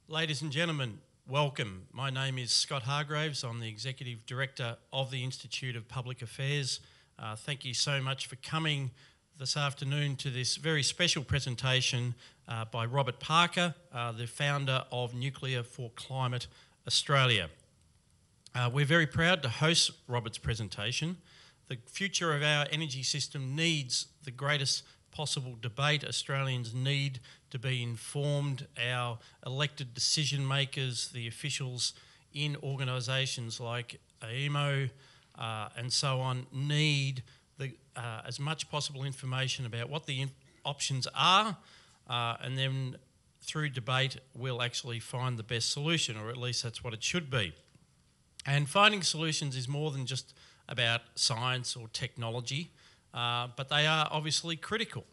Ladies and gentlemen, welcome. My name is Scott Hargraves. I'm the Executive Director of the Institute of Public Affairs. Thank you so much for coming this afternoon to this very special presentation by Robert Parker, the founder of Nuclear for Climate Australia. We're very proud to host Robert's presentation. The future of our energy system needs the greatest possible debate. Australians need to be informed. Our elected decision makers, the officials in organisations like AEMO and so on, need as much possible information about what the options are, and then through debate we'll actually find the best solution, or at least that's what it should be. And finding solutions is more than just about science or technology, but they are obviously critical.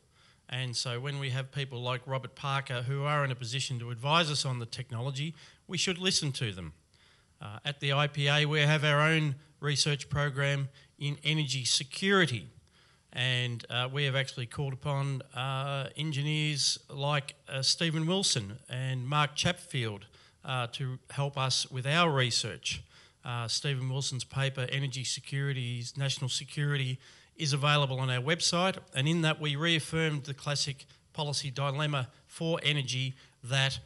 And so when we have people like Robert Parker who are in a position to advise us on the technology, we should listen to them. At the IPA we have our own research program in energy security, and we have actually called upon engineers like Stephen Wilson and Mark Chapfield to help us with our research. Stephen Wilson's paper, Energy Security's National Security, is available on our website, and in that we reaffirmed the classic policy dilemma for energy that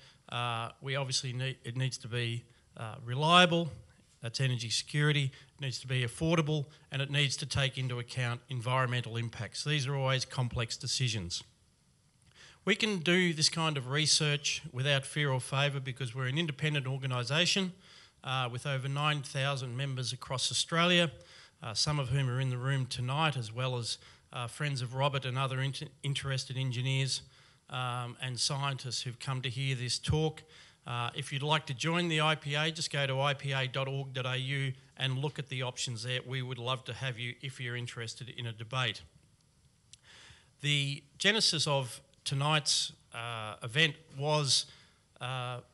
we obviously need. It needs to be reliable, that's energy security, it needs to be affordable, and it needs to take into account environmental impacts. These are always complex decisions. We can do this kind of research without fear or favour because we're an independent organisation with over 9,000 members across Australia, some of whom are in the room tonight, as well as friends of Robert and other interested engineers and scientists who've come to hear this talk. If you'd like to join the IPA, just go to ipa.org.au and look at the options there. We would love to have you if you're interested in a debate. The genesis of tonight's event was not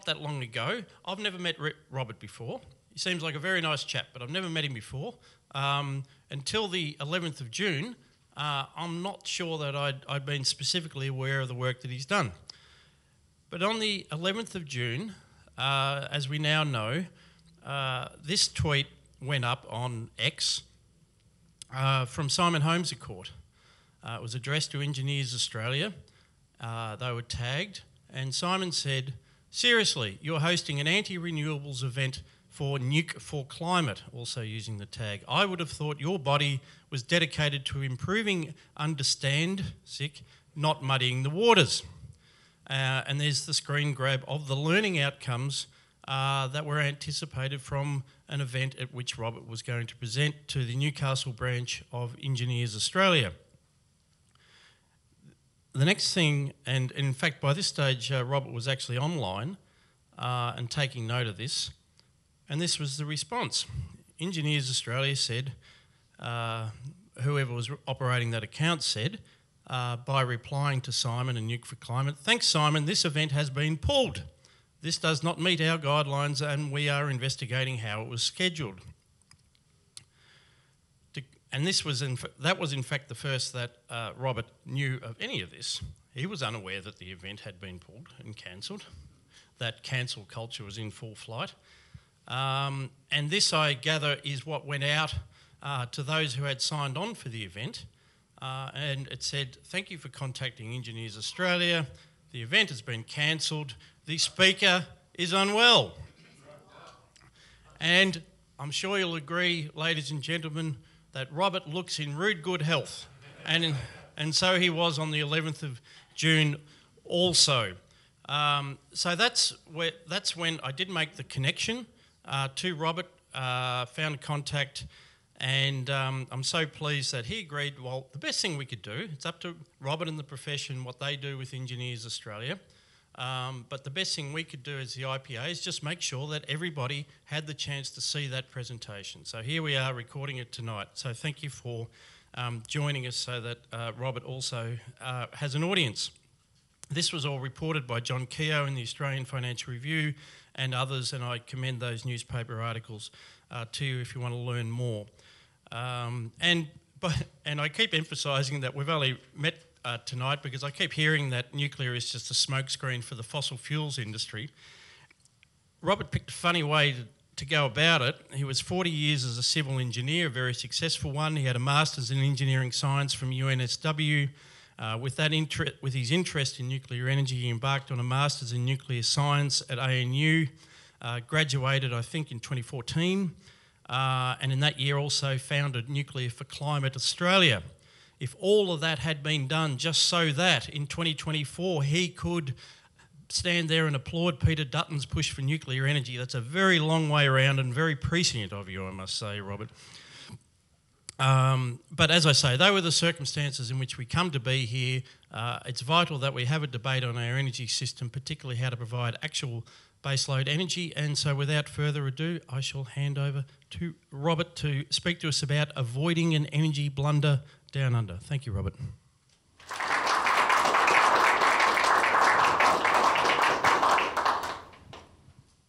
that long ago. I've never met Robert before. He seems like a very nice chap, but I've never met him before. Until the 11th of June, I'm not sure that I'd been specifically aware of the work that he's done. But on the 11th of June, as we now know, this tweet went up on X from Simon Holmes at court. It was addressed to Engineers Australia. They were tagged, and Simon said, "Seriously, you're hosting an anti-renewables event for Nuke for Climate," also using the tag. "I would have thought your body was dedicated to improving not muddying the waters." And there's the screen grab of the learning outcomes that were anticipated from an event at which Robert was going to present to the Newcastle branch of Engineers Australia. The next thing, and in fact by this stage Robert was actually online and taking note of this, and this was the response. Engineers Australia said, whoever was operating that account said, by replying to Simon and Nuke for Climate, "Thanks Simon, this event has been pulled. This does not meet our guidelines and we are investigating how it was scheduled." And that was in fact the first that Robert knew of any of this. He was unaware that the event had been pulled and cancelled. That cancel culture was in full flight. And this, I gather, is what went out to those who had signed on for the event. And it said, "Thank you for contacting Engineers Australia. The event has been cancelled. The speaker is unwell." And I'm sure you'll agree, ladies and gentlemen, that Robert looks in rude good health. And so he was on the 11th of June also. So that's when I did make the connection to Robert, found a contact, and I'm so pleased that he agreed. Well, the best thing we could do, it's up to Robert and the profession what they do with Engineers Australia, but the best thing we could do as the IPA is just make sure that everybody had the chance to see that presentation. So here we are recording it tonight. So thank you for joining us so that Robert also has an audience. This was all reported by John Keogh in the Australian Financial Review and others, and I commend those newspaper articles to you if you want to learn more. And I keep emphasising that we've only met tonight because I keep hearing that nuclear is just a smokescreen for the fossil fuels industry. Robert picked a funny way to go about it. He was 40 years as a civil engineer, a very successful one. He had a Masters in Engineering Science from UNSW. With his interest in nuclear energy, he embarked on a Masters in Nuclear Science at ANU, graduated, I think, in 2014, and in that year also founded Nuclear for Climate Australia. If all of that had been done just so that in 2024 he could stand there and applaud Peter Dutton's push for nuclear energy, that's a very long way around and very prescient of you, I must say, Robert. But as I say, they were the circumstances in which we come to be here. It's vital that we have a debate on our energy system, particularly how to provide actual baseload energy. And so without further ado, I shall hand over to Robert to speak to us about avoiding an energy blunder down under. Thank you, Robert.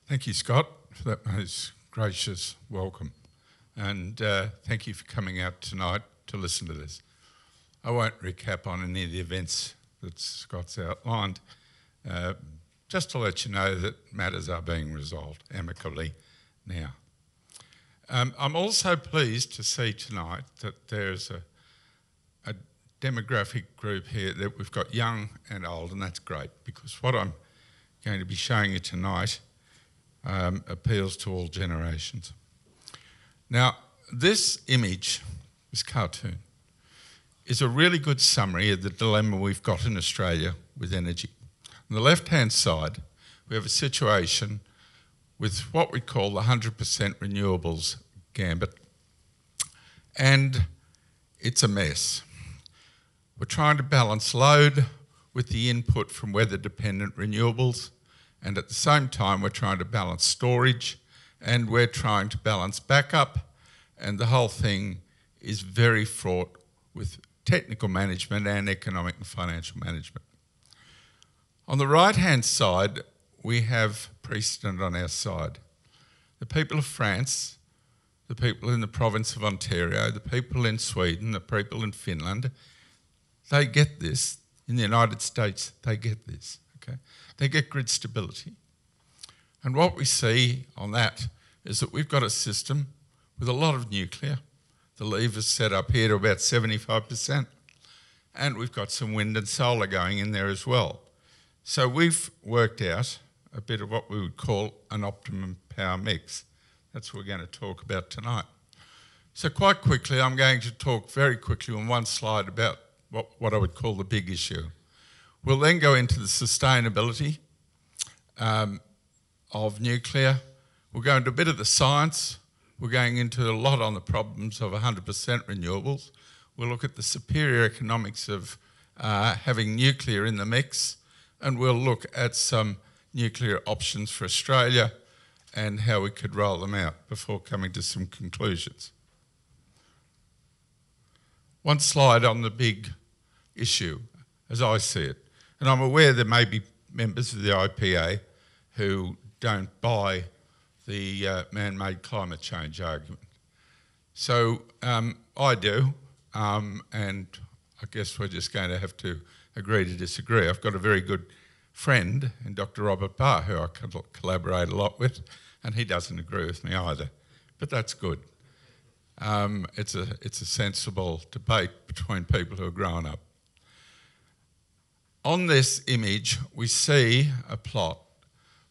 Thank you, Scott, for that most gracious welcome. And thank you for coming out tonight to listen to this. I won't recap on any of the events that Scott's outlined, just to let you know that matters are being resolved amicably now. I'm also pleased to see tonight that there's a demographic group here that we've got young and old, and that's great because what I'm going to be showing you tonight appeals to all generations. Now, this image, this cartoon, is a really good summary of the dilemma we've got in Australia with energy. On the left-hand side, we have a situation with what we call the 100% renewables gambit, and it's a mess. We're trying to balance load with the input from weather-dependent renewables, and at the same time we're trying to balance storage and we're trying to balance backup, and the whole thing is very fraught with technical management and economic and financial management. On the right-hand side, we have precedent on our side. The people of France, the people in the province of Ontario, the people in Sweden, the people in Finland, they get this. In the United States, they get this. Okay? They get grid stability. And what we see on that is that we've got a system with a lot of nuclear. The lever's set up here to about 75%. And we've got some wind and solar going in there as well. So we've worked out a bit of what we would call an optimum power mix. That's what we're going to talk about tonight. So quite quickly, I'm going to talk very quickly on one slide about what I would call the big issue. We'll then go into the sustainability of nuclear. We'll go into a bit of the science. We're going into a lot on the problems of 100% renewables. We'll look at the superior economics of having nuclear in the mix, and we'll look at some nuclear options for Australia and how we could roll them out before coming to some conclusions. One slide on the big issue, as I see it. And I'm aware there may be members of the IPA who don't buy the man-made climate change argument. So I do, and I guess we're just going to have to agree to disagree. I've got a very good friend in Dr. Robert Barr, who I collaborate a lot with, and he doesn't agree with me either, but that's good. It's a sensible debate between people who are grown up. On this image, we see a plot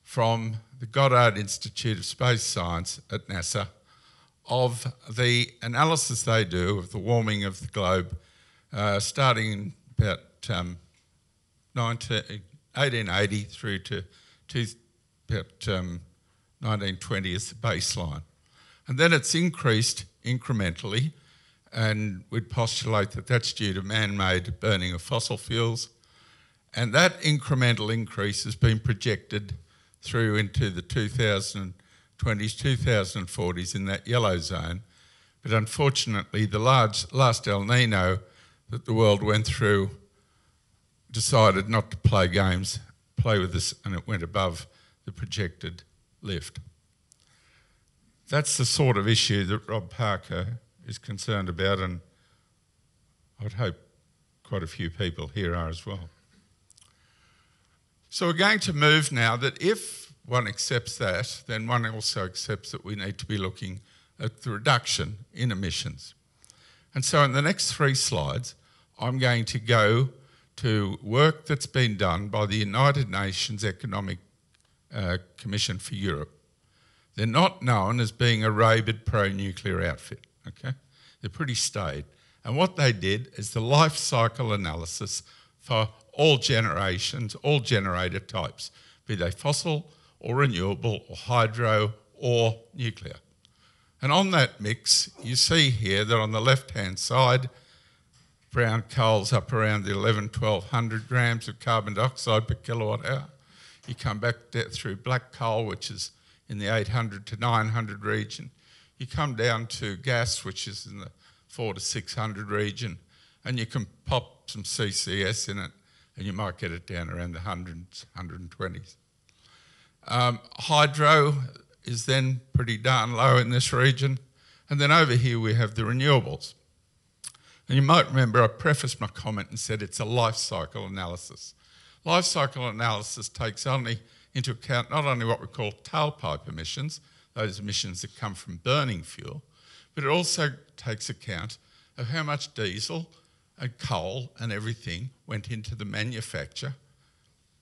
from the Goddard Institute of Space Science at NASA of the analysis they do of the warming of the globe starting in about 1880 through to about 1920 as the baseline. And then it's increased incrementally, and we'd postulate that that's due to man-made burning of fossil fuels. And that incremental increase has been projected through into the 2020s, 2040s in that yellow zone. But unfortunately, the last El Nino that the world went through decided not to play games, play with this, and it went above the projected lift. That's the sort of issue that Rob Parker is concerned about, and I'd hope quite a few people here are as well. So we're going to move now that if one accepts that, then one also accepts that we need to be looking at the reduction in emissions. And so in the next 3 slides, I'm going to go to work that's been done by the United Nations Economic Commission for Europe. They're not known as being a rabid pro-nuclear outfit, okay? They're pretty staid. And what they did is the life cycle analysis for all generations, all generator types, be they fossil or renewable or hydro or nuclear. And on that mix, you see here that on the left-hand side, brown coal's up around the 1,100 grams of carbon dioxide per kilowatt hour. You come back through black coal, which is in the 800 to 900 region. You come down to gas, which is in the 400 to 600 region, and you can pop some CCS in it, and you might get it down around the 100s, 120s. Hydro is then pretty darn low in this region. And then over here we have the renewables. And you might remember I prefaced my comment and said it's a life cycle analysis. Life cycle analysis takes only into account not only what we call tailpipe emissions, those emissions that come from burning fuel, but it also takes account of how much diesel and coal and everything went into the manufacture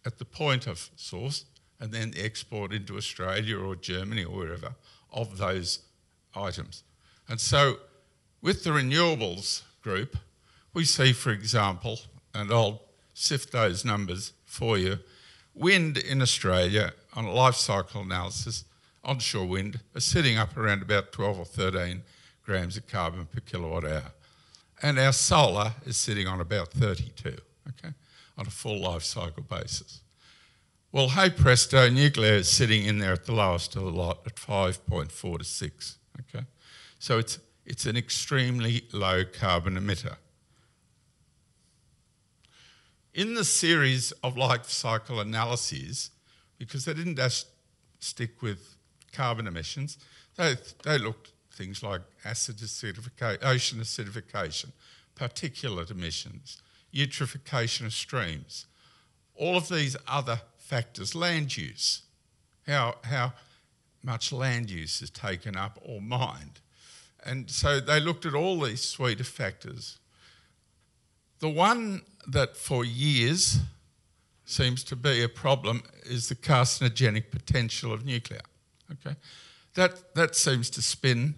at the point of source and then the export into Australia or Germany or wherever of those items. And so with the renewables group, we see, for example, and I'll sift those numbers for you, wind in Australia on a life cycle analysis, onshore wind, are sitting up around about 12 or 13 grams of carbon per kilowatt hour. And our solar is sitting on about 32, okay, on a full life cycle basis. Well, hey presto, nuclear is sitting in there at the lowest of the lot at 5.4 to 6, okay? So it's an extremely low carbon emitter. In the series of life cycle analyses, because they didn't just stick with carbon emissions, they looked at things like acid acidification, ocean acidification, particulate emissions, eutrophication of streams, all of these other factors, land use, how much land use is taken up or mined. And so they looked at all these suite of factors. The one that for years seems to be a problem is the carcinogenic potential of nuclear. Okay, that seems to spin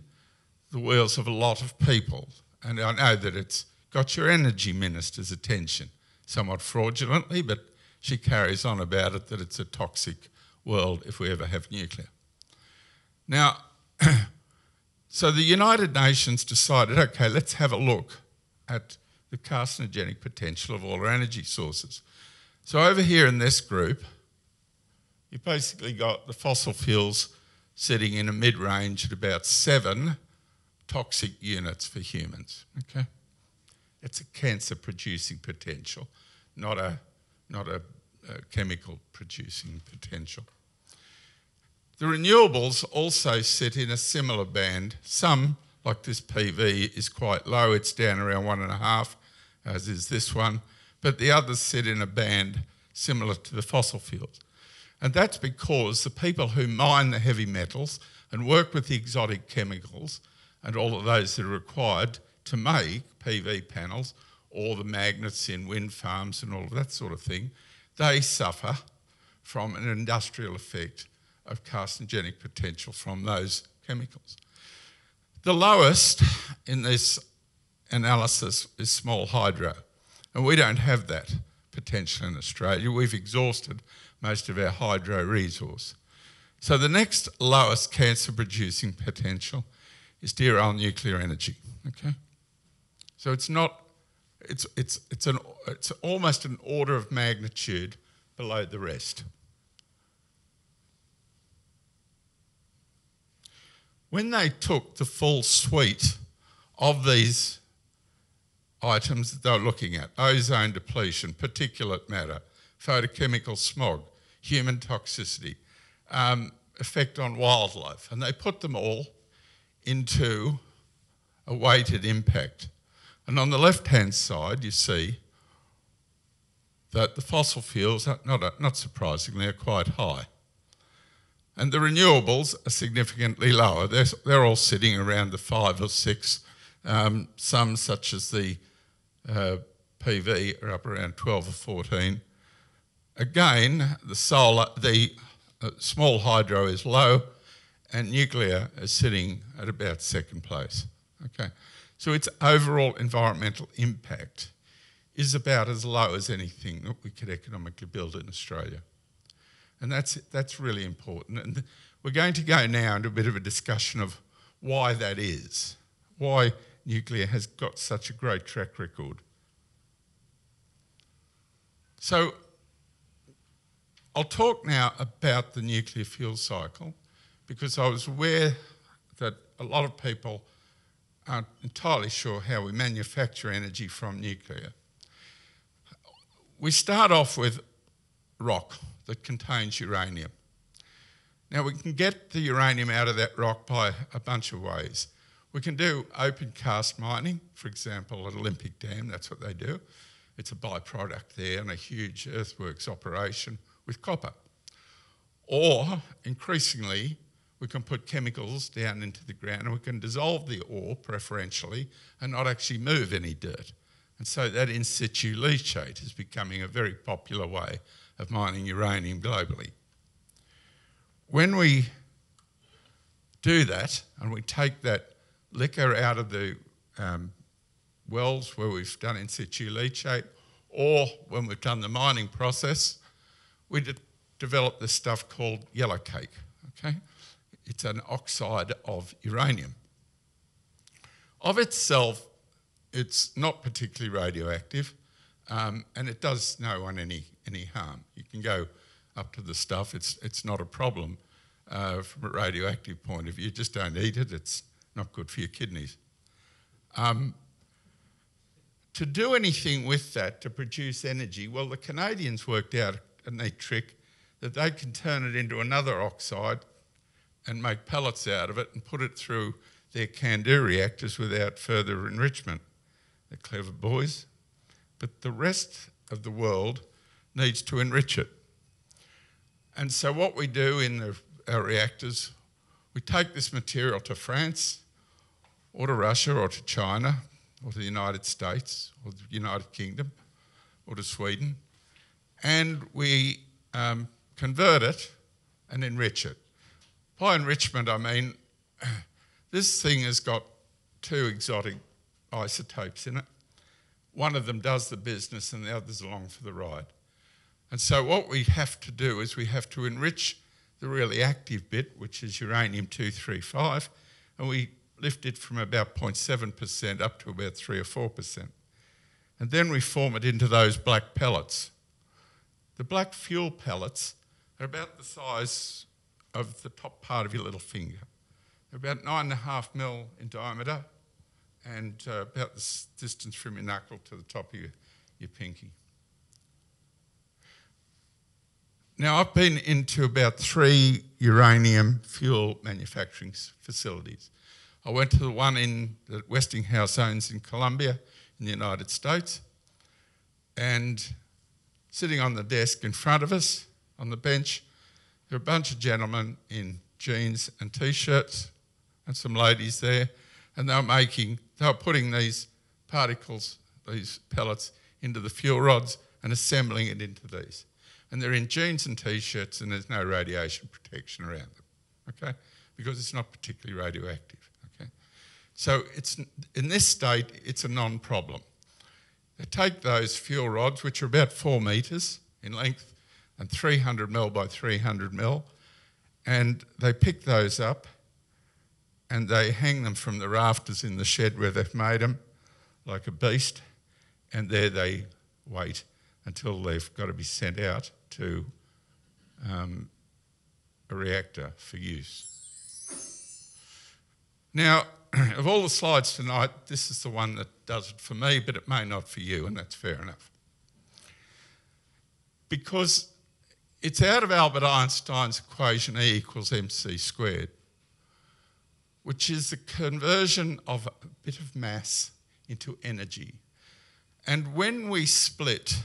the wheels of a lot of people. And I know that it's got your energy minister's attention, somewhat fraudulently, but she carries on about it that it's a toxic world if we ever have nuclear. Now, so the United Nations decided, okay, let's have a look at the carcinogenic potential of all our energy sources. So over here in this group, you've basically got the fossil fuels sitting in a mid-range at about 7 toxic units for humans, okay? It's a cancer-producing potential, not a chemical-producing potential. The renewables also sit in a similar band. Some, like this PV, is quite low. It's down around 1.5, as is this one. But the others sit in a band similar to the fossil fuels. And that's because the people who mine the heavy metals and work with the exotic chemicals and all of those that are required to make PV panels or the magnets in wind farms and all of that sort of thing, they suffer from an industrial effect of carcinogenic potential from those chemicals. The lowest in this analysis is small hydro, and we don't have that potential in Australia. We've exhausted most of our hydro resource. So the next lowest cancer-producing potential is dear old nuclear energy. Okay, so it's almost an order of magnitude below the rest. When they took the full suite of these items that they were looking at, ozone depletion, particulate matter, photochemical smog, human toxicity, effect on wildlife, and they put them all into a weighted impact. And on the left-hand side, you see that the fossil fuels, not surprisingly, are quite high. And the renewables are significantly lower. They're all sitting around the 5 or 6. Some, such as the PV, are up around 12 or 14. Again, the small hydro is low, and nuclear is sitting at about second place. Okay, so its overall environmental impact is about as low as anything that we could economically build in Australia. And that's really important. And we're going to go now into a bit of a discussion of why that is, why nuclear has got such a great track record. So I'll talk now about the nuclear fuel cycle, because I was aware that a lot of people aren't entirely sure how we manufacture energy from nuclear. We start off with rock that contains uranium. Now, we can get the uranium out of that rock by a bunch of ways. We can do open cast mining, for example, at Olympic Dam, that's what they do. It's a byproduct there and a huge earthworks operation with copper. Or, increasingly, we can put chemicals down into the ground and we can dissolve the ore preferentially and not actually move any dirt. And so that in situ leachate is becoming a very popular way of mining uranium globally. When we do that and we take that liquor out of the wells where we've done in situ leachate, or when we've done the mining process, we develop this stuff called yellow cake, okay? It's an oxide of uranium. Of itself, it's not particularly radioactive, and it does no one any harm. You can go up to the stuff, it's not a problem from a radioactive point of view. Just don't eat it, it's not good for your kidneys. To do anything with that, to produce energy, well, the Canadians worked out a neat trick that they can turn it into another oxide and make pellets out of it and put it through their CANDU reactors without further enrichment. They're clever boys. But the rest of the world needs to enrich it. And so what we do in our reactors, we take this material to France or to Russia or to China or to the United States or the United Kingdom or to Sweden, and we convert it and enrich it. By enrichment, I mean this thing has got 2 exotic isotopes in it. One of them does the business and the other's along for the ride. And so what we have to do is we have to enrich the really active bit, which is uranium-235, and we lift it from about 0.7% up to about 3 or 4%. And then we form it into those black pellets. The black fuel pellets are about the size of the top part of your little finger. They're about 9.5 mil in diameter and about the distance from your knuckle to the top of your pinky. Now, I've been into about 3 uranium fuel manufacturing facilities. I went to the one that Westinghouse owns in Columbia in the United States, and sitting on the desk in front of us on the bench, there were a bunch of gentlemen in jeans and T-shirts and some ladies there, and they were putting these particles, these pellets, into the fuel rods and assembling it into these. And they're in jeans and T-shirts and there's no radiation protection around them, okay? Because it's not particularly radioactive, okay? So in this state, it's a non-problem. They take those fuel rods, which are about 4 metres in length and 300 mil by 300 mil, and they pick those up and they hang them from the rafters in the shed where they've made them, like a beast, and there they wait until they've got to be sent out to a reactor for use. Now, of all the slides tonight, this is the one that does it for me, but it may not for you, and that's fair enough. Because it's out of Albert Einstein's equation E equals mc squared, which is the conversion of a bit of mass into energy. And when we split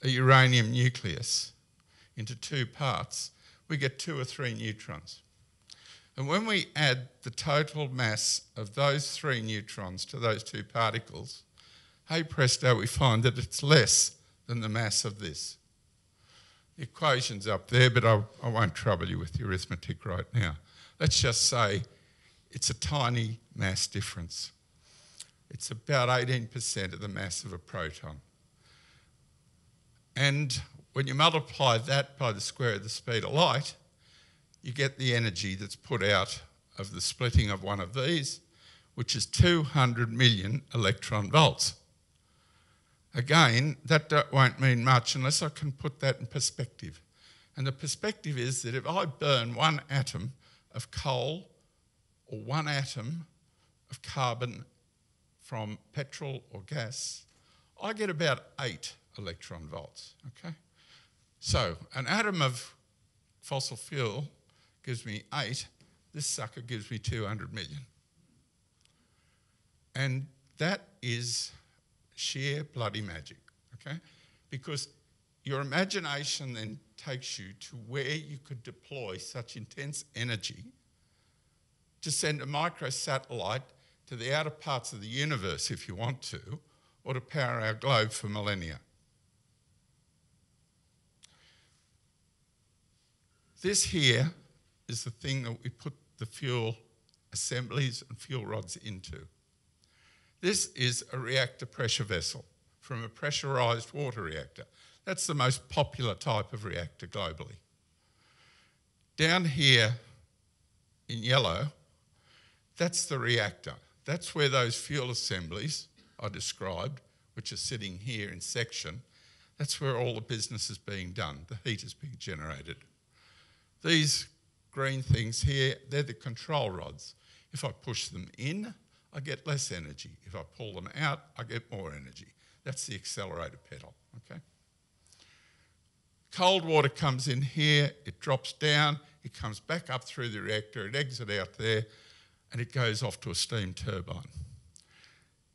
a uranium nucleus into two parts, we get 2 or 3 neutrons. And when we add the total mass of those 3 neutrons to those 2 particles, hey presto, we find that it's less than the mass of this. The equation's up there, but I won't trouble you with the arithmetic right now. Let's just say it's a tiny mass difference. It's about 18% of the mass of a proton. And when you multiply that by the square of the speed of light, you get the energy that's put out of the splitting of one of these, which is 200 million electron volts. Again, that won't mean much unless I can put that in perspective. And the perspective is that if I burn 1 atom of coal or 1 atom of carbon from petrol or gas, I get about 8 electron volts, okay? So an atom of fossil fuel gives me 8, this sucker gives me 200 million. And that is sheer bloody magic, okay? Because your imagination then takes you to where you could deploy such intense energy to send a microsatellite to the outer parts of the universe if you want to, or to power our globe for millennia. This here is the thing that we put the fuel assemblies and fuel rods into. This is a reactor pressure vessel from a pressurised water reactor. That's the most popular type of reactor globally. Down here in yellow, that's the reactor. That's where those fuel assemblies I described, which are sitting here in section, that's where all the business is being done. The heat is being generated. These green things here, they're the control rods. If I push them in, I get less energy. If I pull them out, I get more energy. That's the accelerator pedal, okay? Cold water comes in here, it drops down, it comes back up through the reactor, it exits out there, and it goes off to a steam turbine.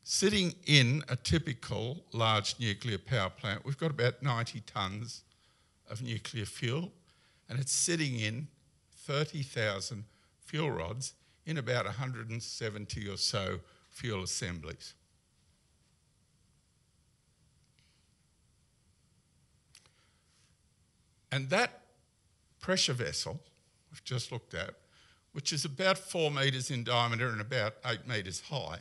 Sitting in a typical large nuclear power plant, we've got about 90 tonnes of nuclear fuel, and it's sitting in 30,000 fuel rods in about 170 or so fuel assemblies. And that pressure vessel we've just looked at, which is about 4 metres in diameter and about 8 metres high,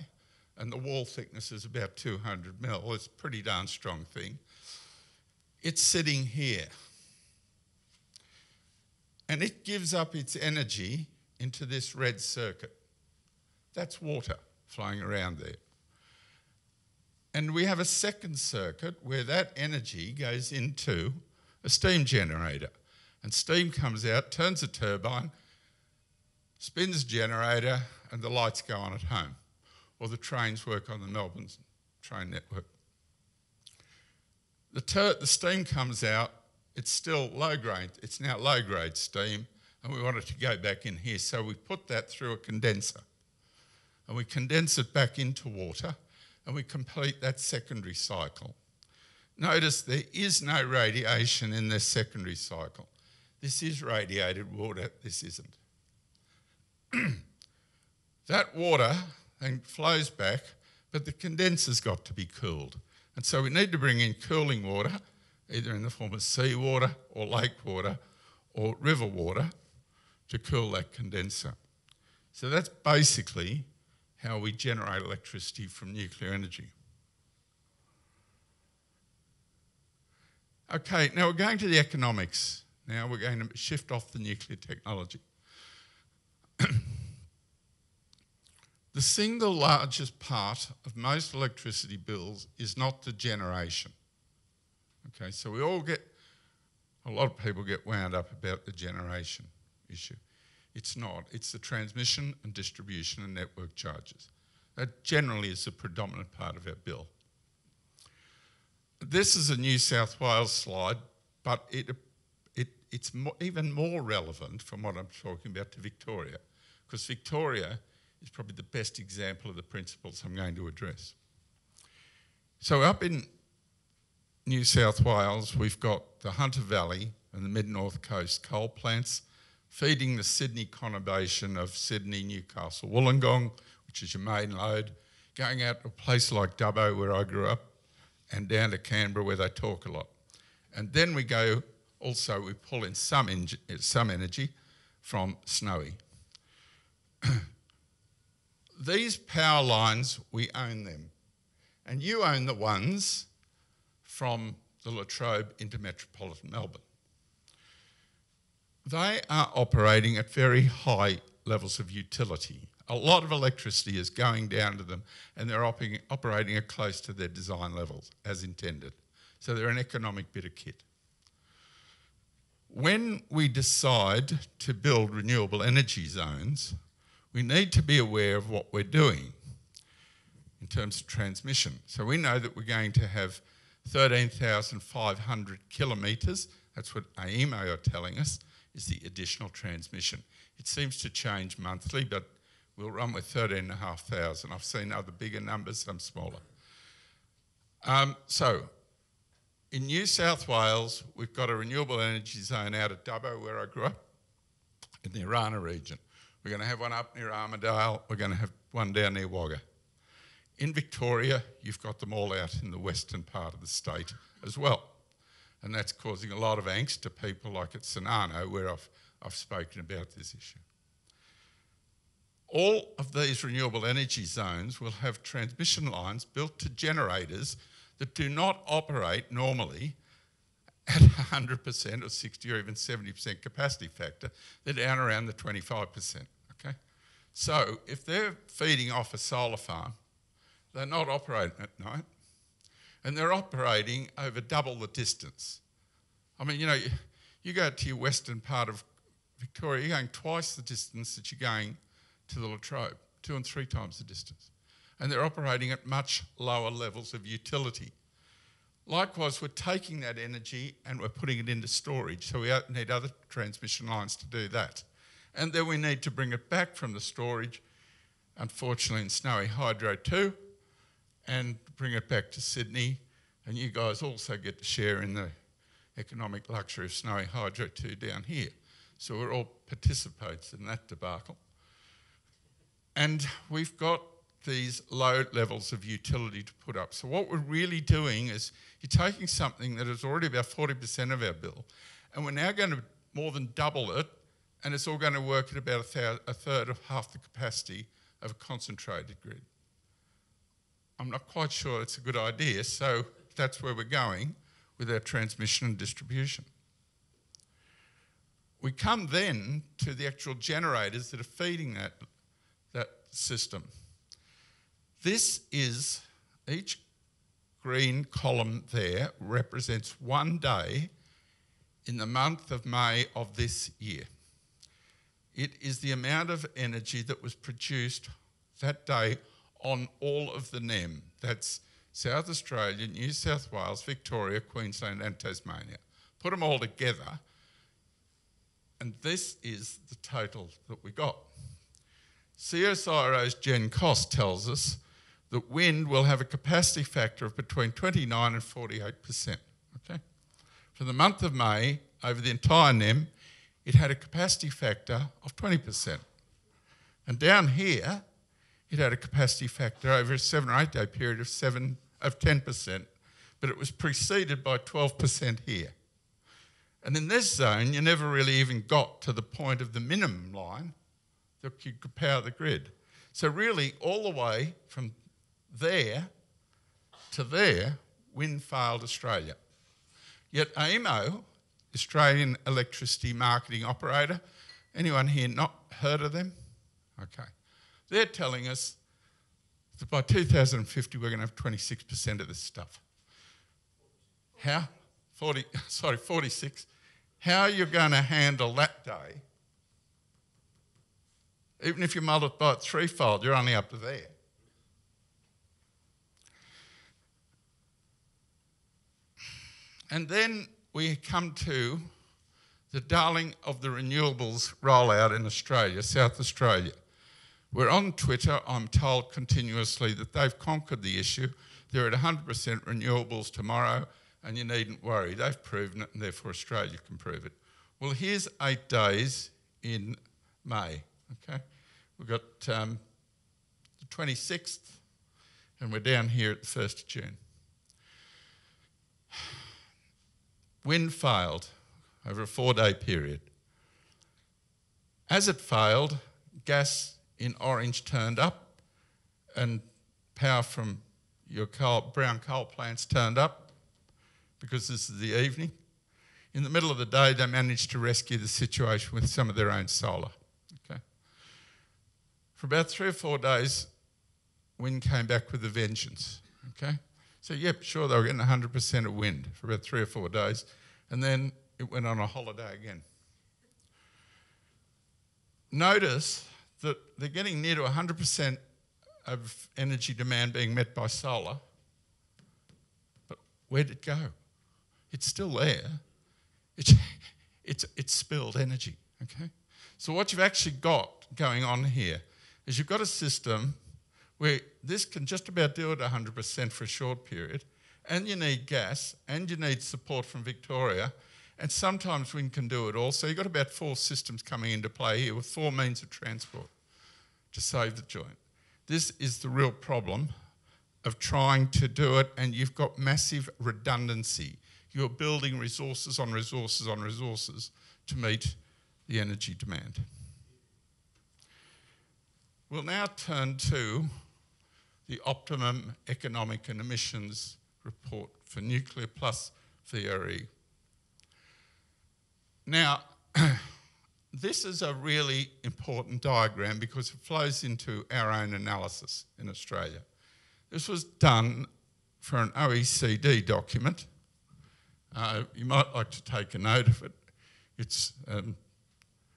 and the wall thickness is about 200 mil, it's a pretty darn strong thing. It's sitting here. And it gives up its energy into this red circuit. That's water flowing around there. And we have a second circuit where that energy goes into a steam generator. And steam comes out, turns a turbine, spins the generator, and the lights go on at home. Or the trains work on the Melbourne train network. The steam comes out, it's still low grade, it's now low grade steam, and we want it to go back in here. So we put that through a condenser, and we condense it back into water, and we complete that secondary cycle. Notice there is no radiation in this secondary cycle. This is radiated water, this isn't. That water then flows back, but the condenser's got to be cooled. And so we need to bring in cooling water, either in the form of seawater or lake water or river water, to cool that condenser. So that's basically how we generate electricity from nuclear energy. Okay, now we're going to the economics. Now we're going to shift off the nuclear technology. The single largest part of most electricity bills is not the generation. Okay, so a lot of people get wound up about the generation issue. It's not, it's the transmission and distribution and network charges. That generally is the predominant part of our bill. This is a New South Wales slide, but it's even more relevant from what I'm talking about to Victoria, because Victoria is probably the best example of the principles I'm going to address. So up in New South Wales, we've got the Hunter Valley and the mid-north coast coal plants feeding the Sydney conurbation of Sydney, Newcastle, Wollongong, which is your main load, going out to a place like Dubbo, where I grew up, and down to Canberra, where they talk a lot. And then we go, also we pull in some energy from Snowy. These power lines, we own them. And you own the ones from the Latrobe into metropolitan Melbourne. They are operating at very high levels of utility. A lot of electricity is going down to them, and they're operating at close to their design levels, as intended. So they're an economic bit of kit. When we decide to build renewable energy zones, we need to be aware of what we're doing in terms of transmission. So we know that we're going to have 13,500 kilometres, that's what AEMO are telling us, is the additional transmission. It seems to change monthly, but we'll run with 13,500. I've seen other bigger numbers, some smaller. So in New South Wales, we've got a renewable energy zone out at Dubbo, where I grew up, in the Irana region. We're going to have one up near Armidale. We're going to have one down near Wagga. In Victoria, you've got them all out in the western part of the state as well. And that's causing a lot of angst to people like at Sonano, where I've spoken about this issue. All of these renewable energy zones will have transmission lines built to generators that do not operate normally at 100% or 60 or even 70% capacity factor. They're down around the 25%, okay? So if they're feeding off a solar farm, they're not operating at night, and they're operating over double the distance. I mean, you know, you go to your western part of Victoria, you're going twice the distance that you're going to the Latrobe, 2 and 3 times the distance. And they're operating at much lower levels of utility. Likewise, we're taking that energy and we're putting it into storage, so we need other transmission lines to do that. And then we need to bring it back from the storage, unfortunately in Snowy Hydro 2, and bring it back to Sydney. And you guys also get to share in the economic luxury of Snowy Hydro 2 down here. So we're all participants in that debacle. And we've got these low levels of utility to put up. So what we're really doing is you're taking something that is already about 40% of our bill, and we're now going to more than double it, and it's all going to work at about a third of half the capacity of a concentrated grid. I'm not quite sure it's a good idea, so that's where we're going with our transmission and distribution. We come then to the actual generators that are feeding that system. This is, each green column there represents one day in the month of May of this year. It is the amount of energy that was produced that day on all of the NEM. That's South Australia, New South Wales, Victoria, Queensland and Tasmania. Put them all together, and this is the total that we got. CSIRO's Gen Cost tells us that wind will have a capacity factor of between 29 and 48%. Okay? For the month of May, over the entire NEM, it had a capacity factor of 20%. And down here, it had a capacity factor over a 7 or 8 day period of 10%, but it was preceded by 12% here. And in this zone, you never really even got to the point of the minimum line that you could power the grid. So really, all the way from there to there, wind failed Australia. Yet AEMO, Australian Electricity Marketing Operator, anyone here not heard of them? Okay. They're telling us that by 2050 we're going to have 26% of this stuff. How? 46. How are you going to handle that day? Even if you multiply it threefold, you're only up to there. And then we come to the darling of the renewables rollout in Australia, South Australia. We're on Twitter, I'm told continuously that they've conquered the issue. They're at 100% renewables tomorrow, and you needn't worry. They've proven it, and therefore Australia can prove it. Well, here's 8 days in May, okay? We've got the 26th, and we're down here at the 1st of June. Wind failed over a 4-day period. As it failed, gas in orange turned up, and power from your brown coal plants turned up, because this is the evening. In the middle of the day, they managed to rescue the situation with some of their own solar. Okay. For about 3 or 4 days, wind came back with a vengeance. Okay. So, yep, sure, they were getting 100% of wind for about 3 or 4 days, and then it went on a holiday again. Notice that they're getting near to 100% of energy demand being met by solar, but where'd it go? It's still there. It's spilled energy, okay? So what you've actually got going on here is you've got a system where this can just about do it 100% for a short period, and you need gas, and you need support from Victoria, and sometimes wind can do it all. So you've got about 4 systems coming into play here with 4 means of transport to save the joint. This is the real problem of trying to do it, and you've got massive redundancy. You're building resources on resources on resources to meet the energy demand. We'll now turn to the optimum economic and emissions report for nuclear plus VRE. Now, this is a really important diagram because it flows into our own analysis in Australia. This was done for an OECD document. You might like to take a note of it. It's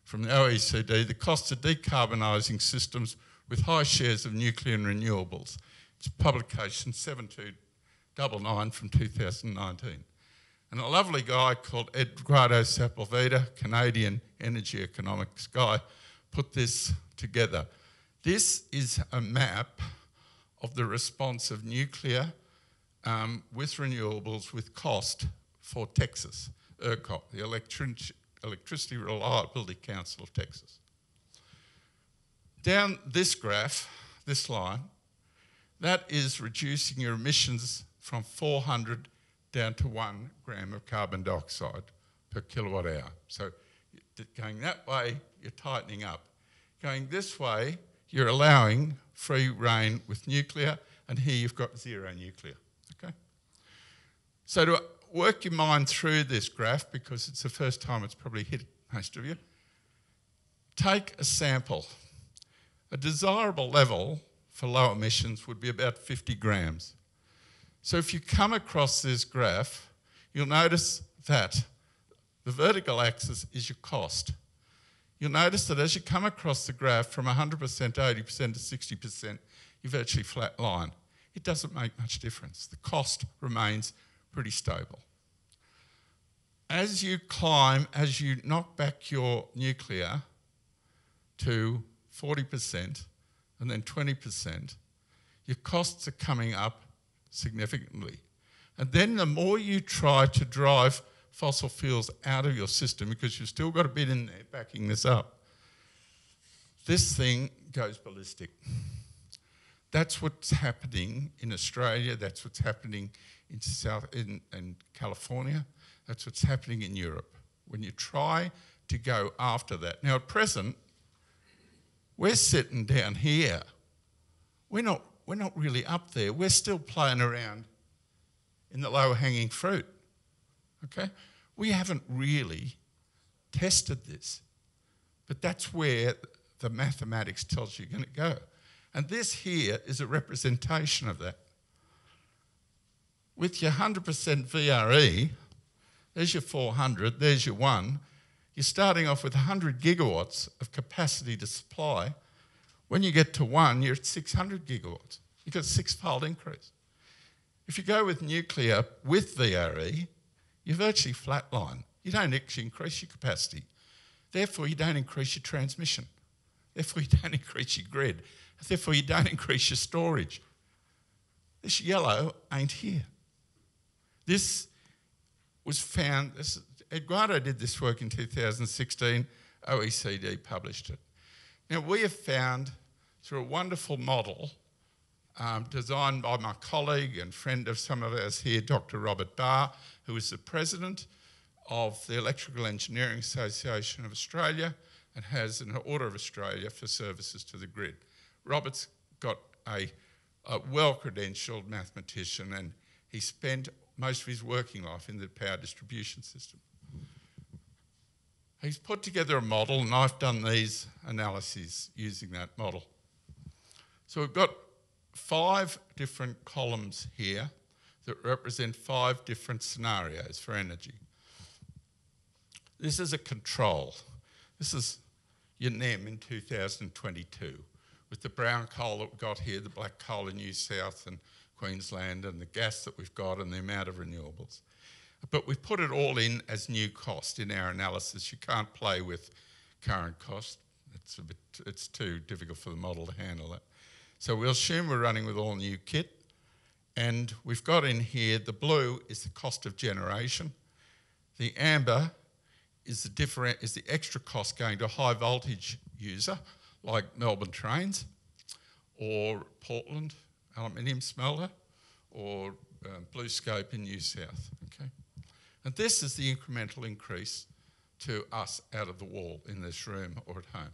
from the OECD, the cost of decarbonising systems with high shares of nuclear and renewables. It's publication 7299 from 2019. And a lovely guy called Eduardo Sepulveda, Canadian energy economics guy, put this together. This is a map of the response of nuclear with renewables with cost for Texas, ERCOT, the Electricity Reliability Council of Texas. Down this graph, this line, that is reducing your emissions from 400 down to 1 gram of carbon dioxide per kilowatt hour. So going that way, you're tightening up. Going this way, you're allowing free rein with nuclear, and here you've got zero nuclear, okay? So to work your mind through this graph, because it's the first time it's probably hit most of you, take a sample. A desirable level for low emissions would be about 50 grams. So if you come across this graph, you'll notice that the vertical axis is your cost. You'll notice that as you come across the graph from 100% to 80% to 60%, you virtually flat line. It doesn't make much difference. The cost remains pretty stable. As you climb, as you knock back your nuclear to 40% and then 20%, your costs are coming up significantly. And then the more you try to drive fossil fuels out of your system, because you've still got a bit in there backing this up, this thing goes ballistic. That's what's happening in Australia, that's what's happening in California, that's what's happening in Europe. When you try to go after that. Now at present, we're sitting down here. We're not really up there. We're still playing around in the low-hanging fruit, okay? We haven't really tested this, but that's where the mathematics tells you you're going to go. And this here is a representation of that. With your 100% VRE, there's your 400, there's your 1. You're starting off with 100 gigawatts of capacity to supply. When you get to 1, you're at 600 gigawatts. You've got a 6-fold increase. If you go with nuclear with VRE, you virtually flatline. You don't actually increase your capacity. Therefore, you don't increase your transmission. Therefore, you don't increase your grid. Therefore, you don't increase your storage. This yellow ain't here. This was found, Eduardo did this work in 2016, OECD published it. Now we have found through a wonderful model designed by my colleague and friend of some of us here, Dr. Robert Barr, who is the president of the Electrical Engineering Association of Australia and has an Order of Australia for services to the grid. Robert's got a well-credentialed mathematician, and he spent most of his working life in the power distribution system. He's put together a model, and I've done these analyses using that model. So we've got 5 different columns here that represent 5 different scenarios for energy. This is a control. This is your NEM in 2022, with the brown coal that we've got here, the black coal in New South and Queensland, and the gas that we've got and the amount of renewables. But we've put it all in as new cost in our analysis. You can't play with current cost. It's too difficult for the model to handle that. So we'll assume we're running with all new kit, and we've got in here, the blue is the cost of generation. The amber is the extra cost going to a high voltage user, like Melbourne Trains, or Portland Aluminium Smelter, or BlueScope in New South, okay? And this is the incremental increase to us out of the wall in this room or at home.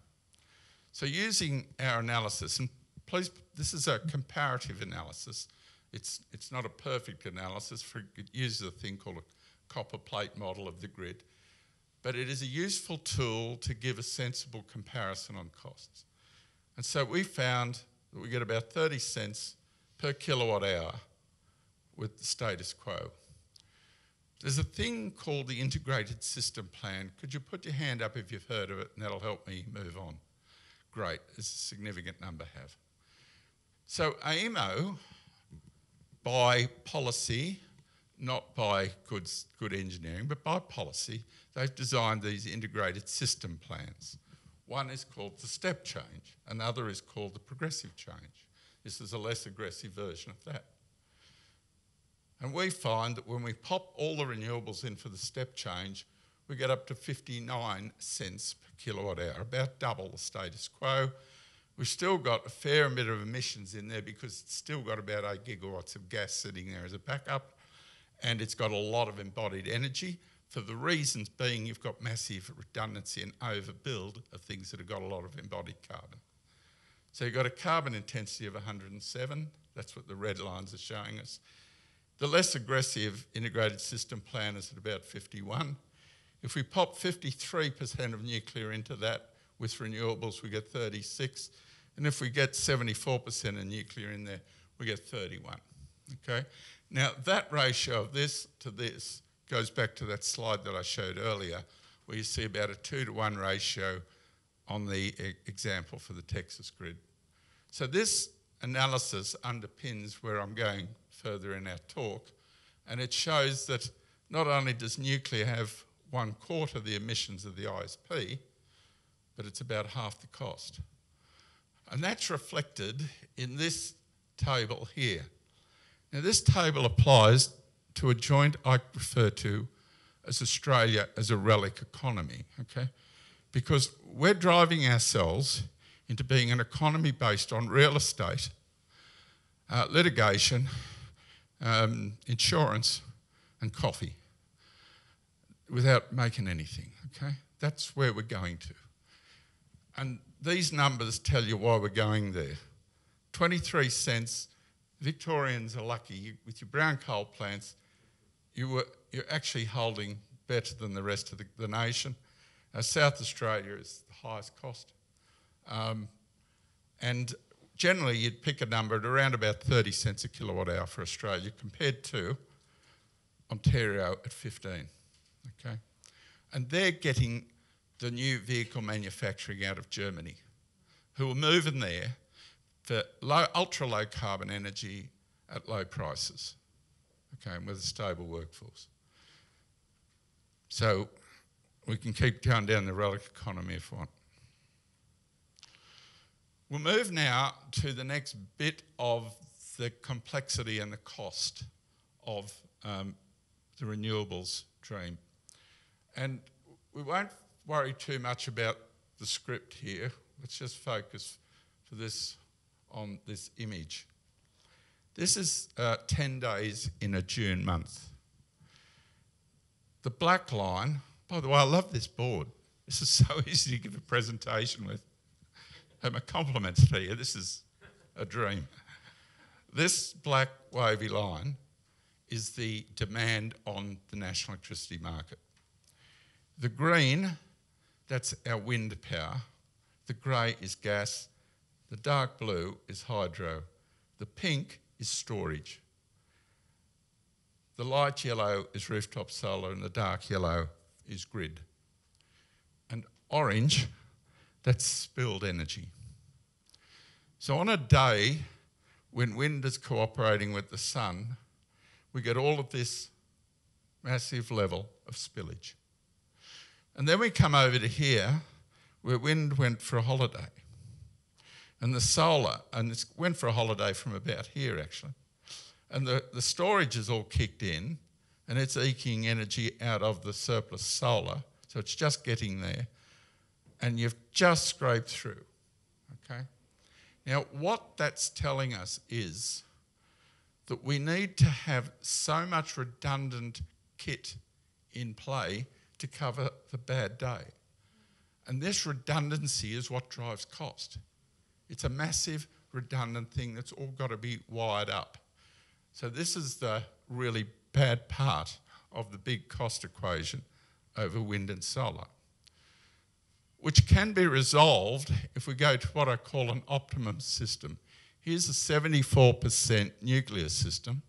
So using our analysis, and please, this is a comparative analysis. It's not a perfect analysis. It uses a thing called a copper plate model of the grid, but it is a useful tool to give a sensible comparison on costs. And so we found that we get about 30 cents per kilowatt hour with the status quo. There's a thing called the integrated system plan. Could you put your hand up if you've heard of it, and that'll help me move on. Great, it's a significant number have. So AEMO, by policy, not by good engineering, but by policy, they've designed these integrated system plans. One is called the step change, another is called the progressive change. This is a less aggressive version of that. And we find that when we pop all the renewables in for the step change, we get up to 59 cents per kilowatt hour, about double the status quo. We've still got a fair bit of emissions in there because it's still got about 8 gigawatts of gas sitting there as a backup, and it's got a lot of embodied energy, for the reasons being you've got massive redundancy and overbuild of things that have got a lot of embodied carbon. So you've got a carbon intensity of 107, that's what the red lines are showing us. The less aggressive integrated system plan is at about 51. If we pop 53% of nuclear into that with renewables, we get 36. And if we get 74% of nuclear in there, we get 31, okay? Now, that ratio of this to this goes back to that slide that I showed earlier, where you see about a 2-to-1 ratio on the example for the Texas grid. So this analysis underpins where I'm going further in our talk, and it shows that not only does nuclear have 1/4 the emissions of the ISP, but it's about half the cost. And that's reflected in this table here. Now this table applies to a joint I refer to as Australia as a relic economy, okay? Because we're driving ourselves into being an economy based on real estate, litigation, insurance, and coffee, without making anything, okay? That's where we're going to. And these numbers tell you why we're going there. 23 cents, Victorians are lucky. With your brown coal plants, you're actually holding better than the rest of the nation. South Australia is the highest cost. And generally you'd pick a number at around about 30 cents a kilowatt hour for Australia compared to Ontario at 15, okay? And they're getting the new vehicle manufacturing out of Germany, who are moving there for ultra low carbon energy at low prices, okay, and with a stable workforce. So we can keep going down the relic economy if we want. We'll move now to the next bit of the complexity and the cost of the renewables dream. And we won't worry too much about the script here. Let's just focus for this on this image. This is 10 days in a June month. The black line, by the way, I love this board. This is so easy to give a presentation with. My compliments to you, this is a dream. This black wavy line is the demand on the national electricity market. The green, that's our wind power. The grey is gas. The dark blue is hydro. The pink is storage. The light yellow is rooftop solar and the dark yellow is grid. And orange, that's spilled energy. So on a day when wind is cooperating with the sun, we get all of this massive level of spillage. And then we come over to here where wind went for a holiday. And the solar, and it went for a holiday from about here actually. And the storage is all kicked in and it's eking energy out of the surplus solar. So it's just getting there. And you've just scraped through, okay? Now, what that's telling us is that we need to have so much redundant kit in play to cover the bad day. And this redundancy is what drives cost. It's a massive redundant thing that's all got to be wired up. So this is the really bad part of the big cost equation over wind and solar, which can be resolved if we go to what I call an optimum system. Here's a 74% nuclear system.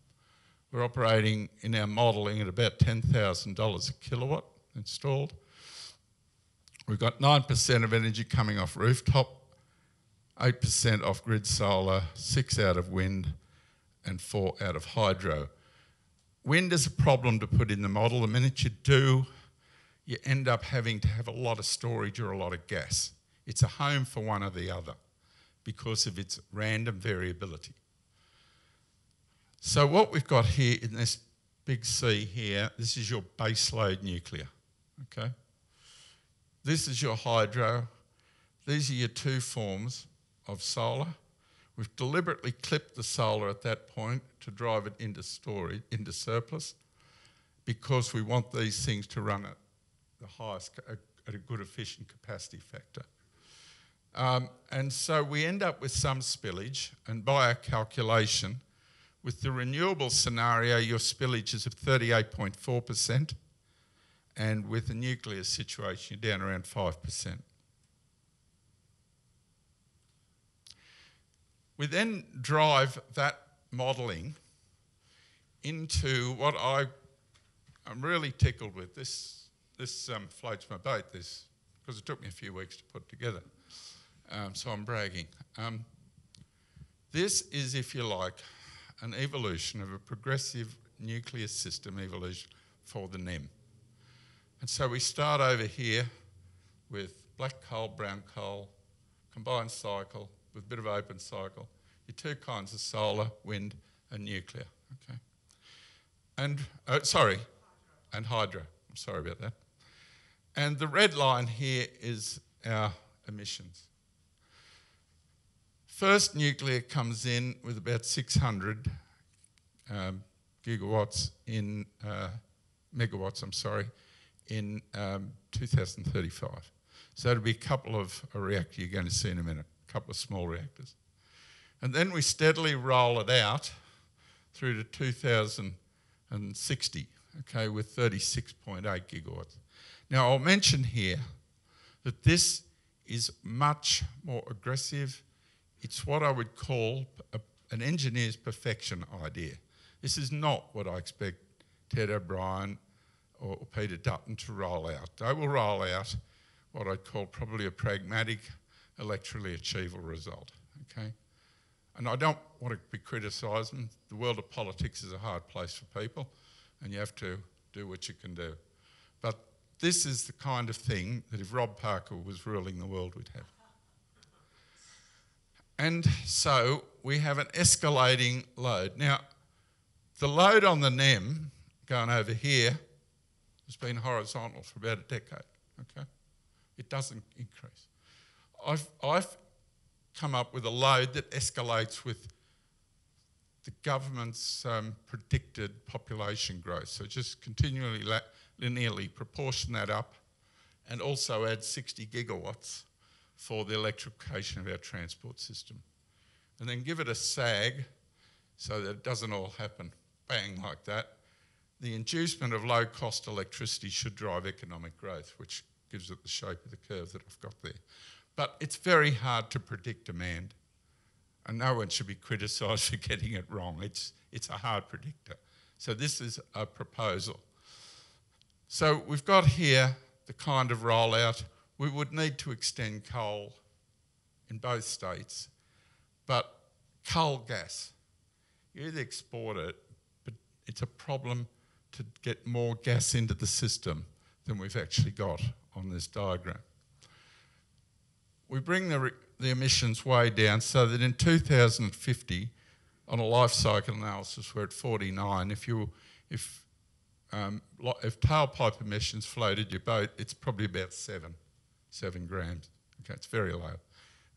We're operating in our modelling at about $10,000 a kilowatt installed. We've got 9% of energy coming off rooftop, 8% off grid solar, 6 out of wind, and 4 out of hydro. Wind is a problem to put in the model. The minute you do, you end up having to have a lot of storage or a lot of gas. It's a home for one or the other because of its random variability. So what we've got here in this big C here, this is your baseload nuclear, okay? This is your hydro. These are your two forms of solar. We've deliberately clipped the solar at that point to drive it into storage, into surplus, because we want these things to run at the highest, at a good efficient capacity factor. And so we end up with some spillage, and by our calculation, with the renewable scenario, your spillage is of 38.4%, and with the nuclear situation, you're down around 5%. We then drive that modelling into what I'm really tickled with. This floats my boat, because it took me a few weeks to put together. So I'm bragging. This is, if you like, an evolution of a progressive nuclear system evolution for the NEM. And so we start over here with black coal, brown coal, combined cycle with a bit of open cycle, your two kinds of solar, wind and nuclear, okay? And, and hydro, I'm sorry about that. And the red line here is our emissions. First nuclear comes in with about 600 megawatts in 2035. So it'll be a couple of a reactor you're going to see in a minute, a couple of small reactors. And then we steadily roll it out through to 2060, okay, with 36.8 gigawatts. Now I'll mention here that this is much more aggressive. It's what I would call an engineer's perfection idea. This is not what I expect Ted O'Brien or Peter Dutton to roll out. They will roll out what I'd call probably a pragmatic, electorally achievable result, okay? And I don't want to be criticising. The world of politics is a hard place for people, and you have to do what you can do. But this is the kind of thing that if Rob Parker was ruling the world, we'd have. And so we have an escalating load. Now, the load on the NEM going over here has been horizontal for about a decade, okay? It doesn't increase. I've come up with a load that escalates with the government's predicted population growth. So just continually linearly proportion that up and also add 60 gigawatts for the electrification of our transport system. And then give it a sag so that it doesn't all happen bang like that. The inducement of low-cost electricity should drive economic growth, which gives it the shape of the curve that I've got there. But it's very hard to predict demand, and no one should be criticised for getting it wrong. It's a hard predictor. So this is a proposal. So we've got here the kind of rollout. We would need to extend coal in both states, but coal gas, you either export it, but it's a problem to get more gas into the system than we've actually got on this diagram. We bring the emissions way down so that in 2050, on a life cycle analysis, we're at 49. If tailpipe emissions floated your boat, it's probably about 7 grams. Okay, it's very low.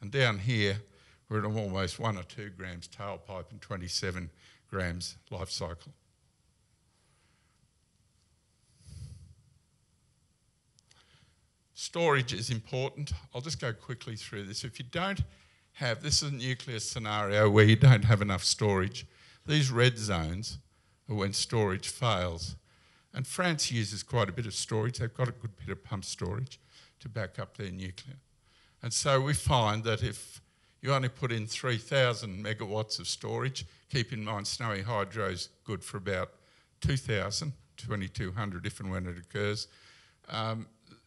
And down here, we're at almost 1 or 2 grams tailpipe and 27 grams life cycle. Storage is important. I'll just go quickly through this. If you don't have, this is a nuclear scenario where you don't have enough storage. These red zones are when storage fails. And France uses quite a bit of storage. They've got a good bit of pump storage to back up their nuclear. And so we find that if you only put in 3,000 megawatts of storage, keep in mind snowy hydro is good for about 2,000, 2,200 if and when it occurs.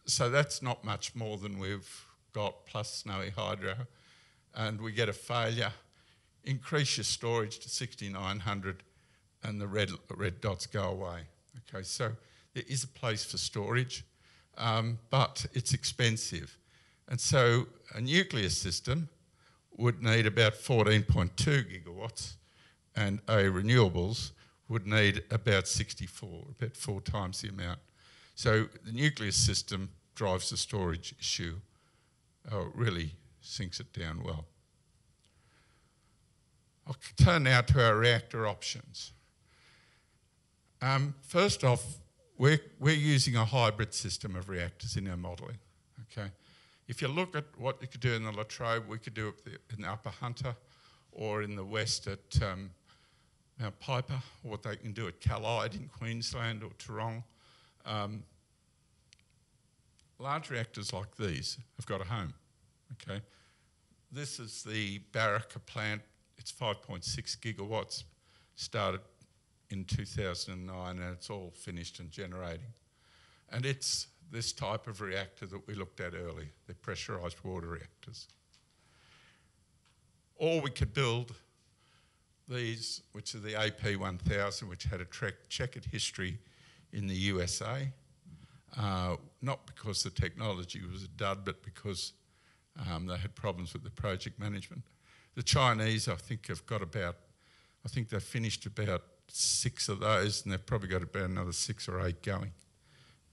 So that's not much more than we've got plus snowy hydro. And we get a failure. Increase your storage to 6,900 and the red dots go away. Okay, so there is a place for storage, but it's expensive. And so a nuclear system would need about 14.2 gigawatts and a renewables would need about 64, about 4 times the amount. So the nuclear system drives the storage issue, really sinks it down well. I'll turn now to our reactor options. First off, we're using a hybrid system of reactors in our modelling, okay? If you look at what you could do in the Latrobe, we could do it in the Upper Hunter or in the west at Mount Piper, or what they can do at Callide in Queensland or Toorong. Large reactors like these have got a home, okay? This is the Baraka plant. It's 5.6 gigawatts, started in 2009 and it's all finished and generating. And it's this type of reactor that we looked at earlier, the pressurised water reactors. Or we could build these, which are the AP1000, which had a checkered history in the USA. Not because the technology was a dud, but because they had problems with the project management. The Chinese, I think, have got about, I think they've finished about 6 of those, and they've probably got about another 6 or 8 going.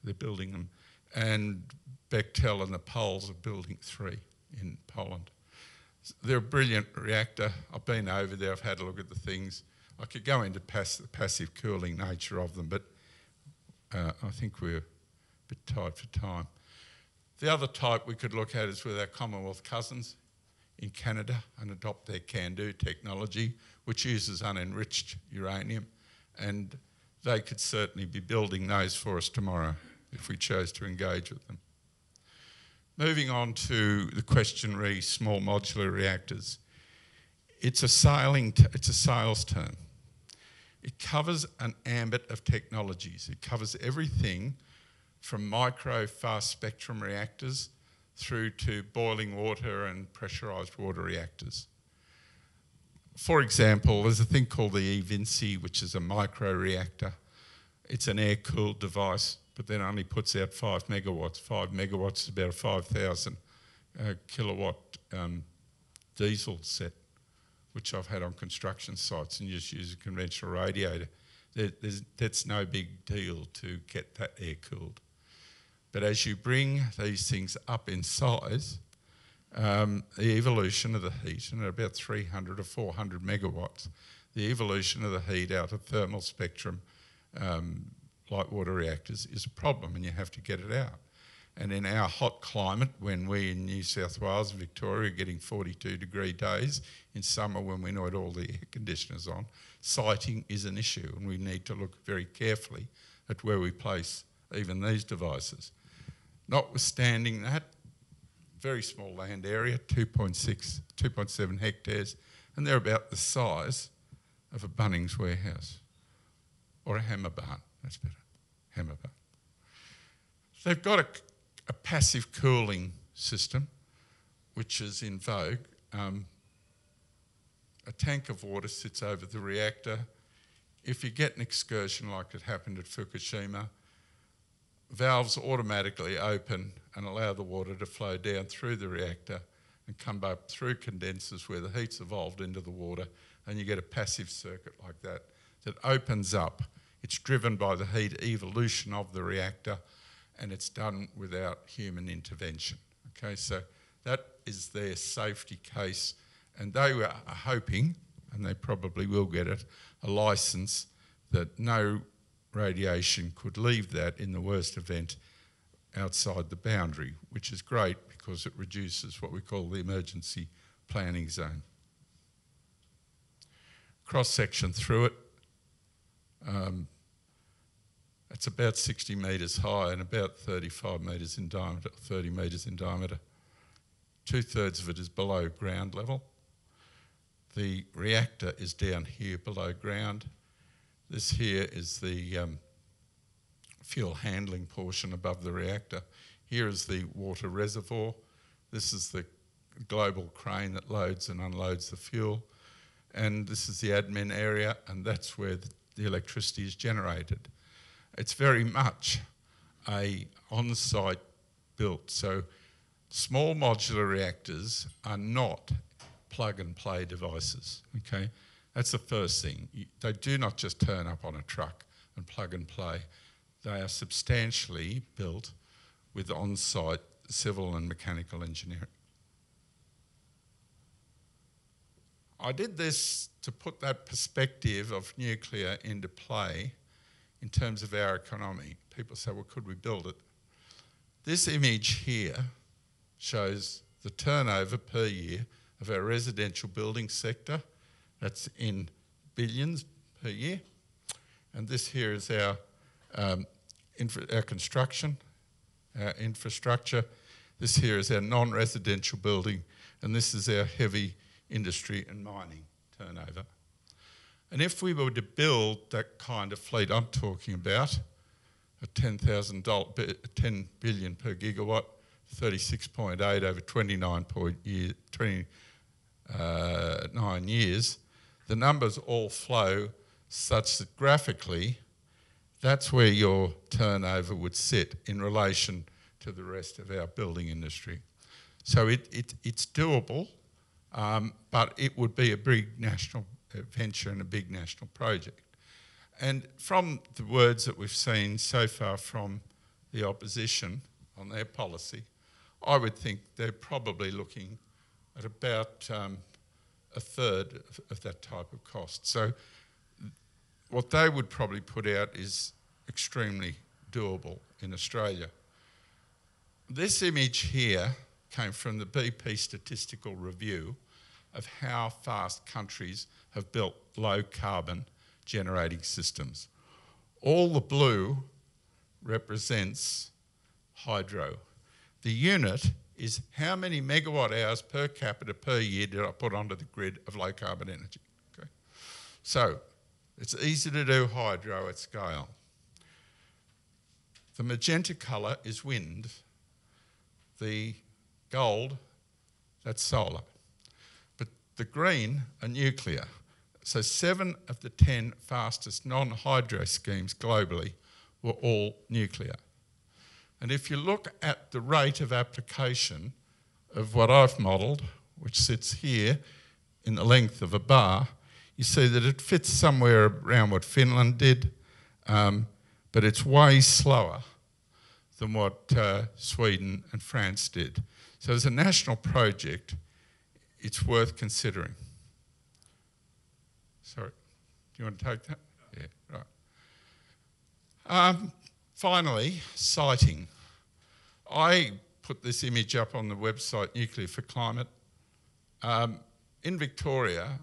They're building them. And Bechtel and the Poles are building 3 in Poland. They're a brilliant reactor. I've been over there, I've had a look at the things. I could go into the passive cooling nature of them, but I think we're a bit tight for time. The other type we could look at is with our Commonwealth cousins in Canada and adopt their CANDO technology, which uses unenriched uranium, and they could certainly be building those for us tomorrow if we chose to engage with them. Moving on to the question re small modular reactors. It's a sales term. It covers an ambit of technologies. It covers everything from micro fast spectrum reactors through to boiling water and pressurised water reactors. For example, there's a thing called the eVinci, which is a micro reactor. It's an air-cooled device, but then only puts out 5 megawatts. 5 megawatts is about a 5,000 kilowatt diesel set, which I've had on construction sites and just use a conventional radiator. That's no big deal to get that air cooled. But as you bring these things up in size, the evolution of the heat, and at about 300 or 400 megawatts, the evolution of the heat out of thermal spectrum light water reactors is a problem, and you have to get it out. And in our hot climate, when we in New South Wales and Victoria are getting 42-degree days in summer when we need all the air conditioners on, siting is an issue, and we need to look very carefully at where we place even these devices. Notwithstanding that, very small land area, 2.7 hectares, and they're about the size of a Bunnings warehouse or a hammer barn. That's better, hammer barn. They've got a passive cooling system, which is in vogue. A tank of water sits over the reactor. If you get an excursion like it happened at Fukushima, valves automatically open and allow the water to flow down through the reactor and come up through condensers where the heat's evolved into the water, and you get a passive circuit like that that opens up. It's driven by the heat evolution of the reactor, and it's done without human intervention. Okay, so that is their safety case, and they were hoping, and they probably will get it, a licence that no radiation could leave that in the worst event outside the boundary, which is great because it reduces what we call the emergency planning zone. Cross-section through it, it's about 60 metres high and about 35 metres in diameter, 30 metres in diameter. 2/3 of it is below ground level. The reactor is down here below ground. This here is the fuel handling portion above the reactor. Here is the water reservoir. This is the global crane that loads and unloads the fuel. And this is the admin area, and that's where the electricity is generated. It's very much a on-site built. So small modular reactors are not plug-and-play devices, okay? That's the first thing. They do not just turn up on a truck and plug and play. They are substantially built with on-site civil and mechanical engineering. I did this to put that perspective of nuclear into play in terms of our economy. People say, well, could we build it? This image here shows the turnover per year of our residential building sector. That's in billions per year. And this here is our construction, our infrastructure. This here is our non-residential building, and this is our heavy industry and mining turnover. And if we were to build that kind of fleet I'm talking about, at $10 billion per gigawatt, 36.8 over 29 years, the numbers all flow such that graphically, that's where your turnover would sit in relation to the rest of our building industry. So it's doable, but it would be a big national venture and a big national project. And from the words that we've seen so far from the opposition on their policy, I would think they're probably looking at about a third of that type of cost. So what they would probably put out is extremely doable in Australia. This image here came from the BP Statistical Review of how fast countries have built low carbon generating systems. All the blue represents hydro. The unit is how many megawatt hours per capita per year did I put onto the grid of low carbon energy. Okay? So it's easy to do hydro at scale. The magenta colour is wind. The gold, that's solar. But the green are nuclear. So 7 of the 10 fastest non-hydro schemes globally were all nuclear. And if you look at the rate of application of what I've modelled, which sits here in the length of a bar, you see that it fits somewhere around what Finland did, but it's way slower than what Sweden and France did. So as a national project, it's worth considering. Sorry, do you want to take that? Yeah, right. Finally, siting. I put this image up on the website, Nuclear for Climate. In Victoria,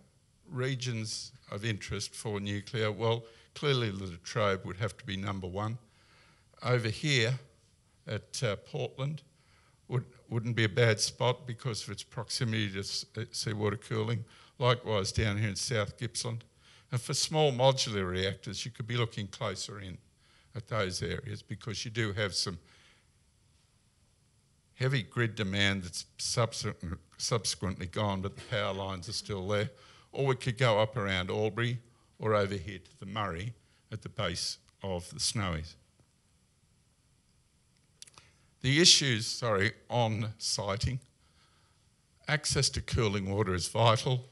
regions of interest for nuclear, well, clearly the Latrobe would have to be number one. Over here at Portland wouldn't be a bad spot because of its proximity to seawater cooling. Likewise down here in South Gippsland. And for small modular reactors, you could be looking closer in at those areas because you do have some heavy grid demand that's subsequently gone, but the power lines are still there. Or we could go up around Albury or over here to the Murray at the base of the Snowies. The issues, on siting, access to cooling water is vital.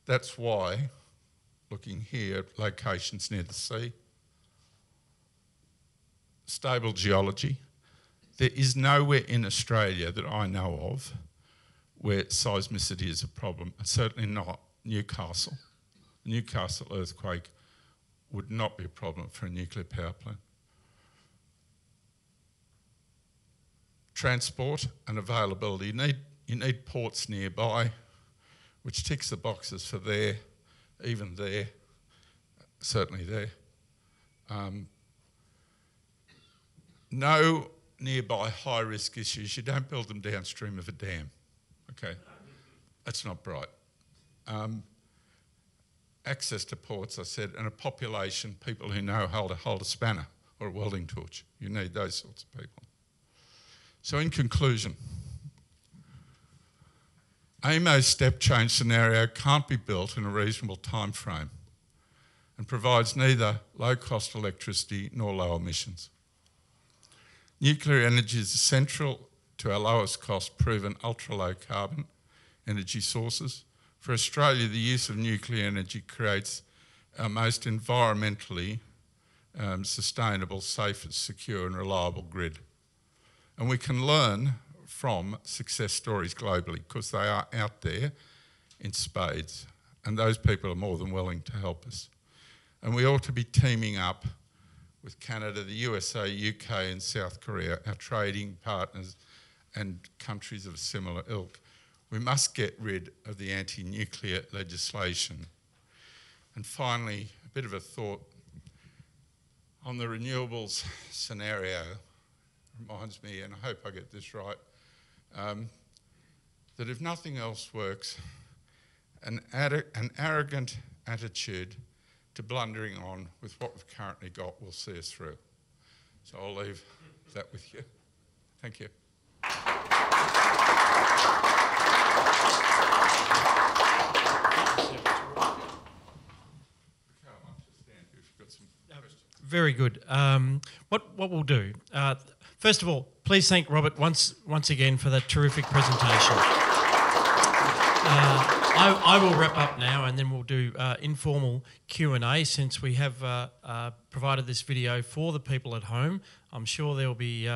That's why, looking here at locations near the sea, stable geology. There is nowhere in Australia that I know of where seismicity is a problem, and certainly not Newcastle. The Newcastle earthquake would not be a problem for a nuclear power plant. Transport and availability. You need ports nearby, which ticks the boxes for there, even there, certainly there. No nearby high-risk issues. You don't build them downstream of a dam, okay? That's not bright. Access to ports, I said, and a population, people who know how to hold a spanner or a welding torch. You need those sorts of people. So in conclusion, AEMO's step change scenario can't be built in a reasonable time frame and provides neither low-cost electricity nor low emissions. Nuclear energy is essential to our lowest cost proven ultra-low carbon energy sources. For Australia, the use of nuclear energy creates our most environmentally sustainable, safest, secure and reliable grid. And we can learn from success stories globally because they are out there in spades and those people are more than willing to help us. And we ought to be teaming up with Canada, the USA, UK and South Korea, our trading partners and countries of a similar ilk. We must get rid of the anti-nuclear legislation. And finally, a bit of a thought on the renewables scenario. Reminds me, and I hope I get this right, that if nothing else works, an arrogant attitude to blundering on with what we've currently got will see us through. So I'll leave that with you. Thank you. Very good. What we'll do, first of all, please thank Robert once again for that terrific presentation. I will wrap up now and then we'll do informal Q&A since we have provided this video for the people at home. I'm sure there will be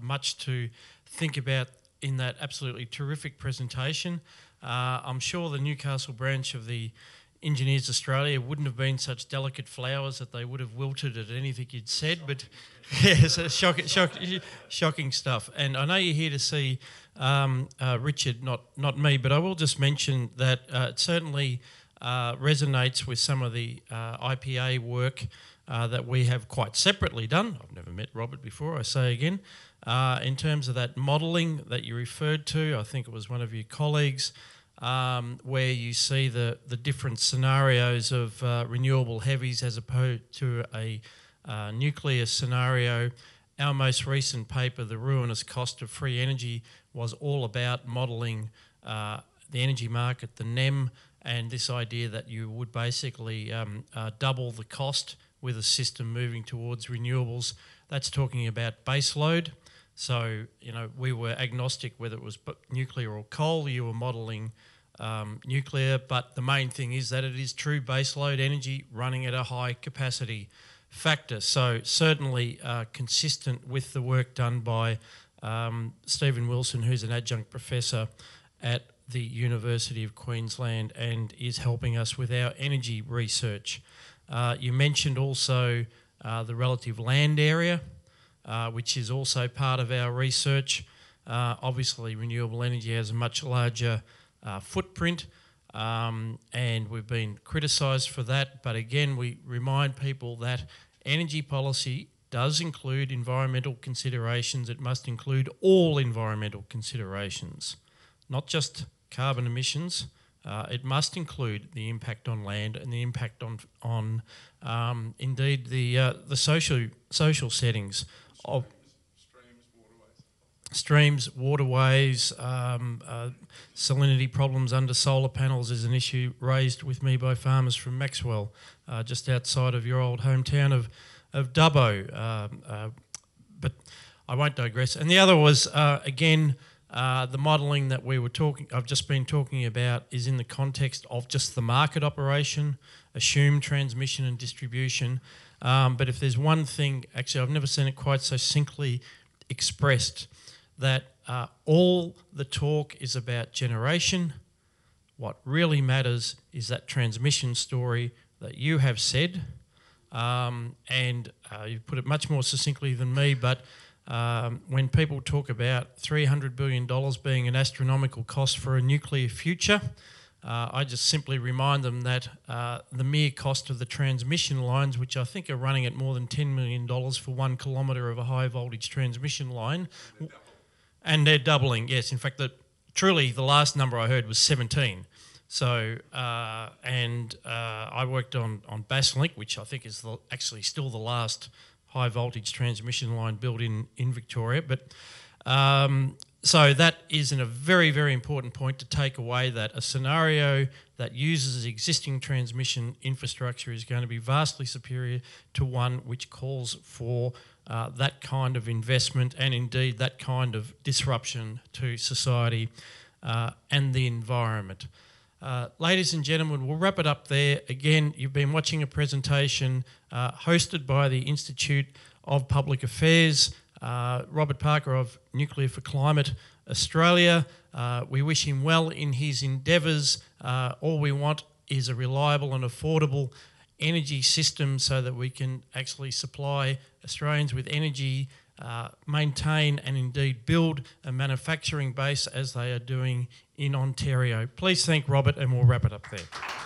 much to think about in that absolutely terrific presentation. I'm sure the Newcastle branch of the Engineers Australia wouldn't have been such delicate flowers that they would have wilted at anything you'd said, but yes, shocking stuff. And I know you're here to see Richard, not me, but I will just mention that it certainly resonates with some of the IPA work that we have quite separately done. I've never met Robert before, I say again. In terms of that modelling that you referred to, I think it was one of your colleagues, where you see the different scenarios of renewable heavies as opposed to a nuclear scenario. Our most recent paper, The Ruinous Cost of Free Energy, was all about modelling the energy market, the NEM, and this idea that you would basically double the cost with a system moving towards renewables. That's talking about base load. So, you know, we were agnostic whether it was nuclear or coal. You were modelling nuclear, but the main thing is that it is true baseload energy running at a high capacity factor. So certainly consistent with the work done by Stephen Wilson, who's an adjunct professor at the University of Queensland and is helping us with our energy research. You mentioned also the relative land area, which is also part of our research. Obviously, renewable energy has a much larger footprint, and we've been criticised for that. But again, we remind people that energy policy does include environmental considerations. It must include all environmental considerations, not just carbon emissions. It must include the impact on land and the impact on indeed the social settings of streams, waterways, salinity problems under solar panels is an issue raised with me by farmers from Maxwell, just outside of your old hometown of Dubbo. But I won't digress. And the other was, again, the modelling that I've just been talking about is in the context of just the market operation, assumed transmission and distribution. But if there's one thing, actually I've never seen it quite so succinctly expressed, that all the talk is about generation. What really matters is that transmission story that you have said, and you've put it much more succinctly than me, but when people talk about $300 billion being an astronomical cost for a nuclear future, I just simply remind them that the mere cost of the transmission lines, which I think are running at more than $10 million for 1 kilometre of a high voltage transmission line, and they're doubling, yes. In fact, truly the last number I heard was 17. So, I worked on Basslink, which I think is actually still the last high voltage transmission line built in Victoria. But so that is a very, very important point to take away, that a scenario that uses existing transmission infrastructure is going to be vastly superior to one which calls for that kind of investment and indeed that kind of disruption to society and the environment. Ladies and gentlemen, we'll wrap it up there. Again, you've been watching a presentation hosted by the Institute of Public Affairs, Robert Parker of Nuclear for Climate Australia. We wish him well in his endeavours. All we want is a reliable and affordable energy system so that we can actually supply Australians with energy, maintain and indeed build a manufacturing base as they are doing in Ontario. Please thank Robert and we'll wrap it up there.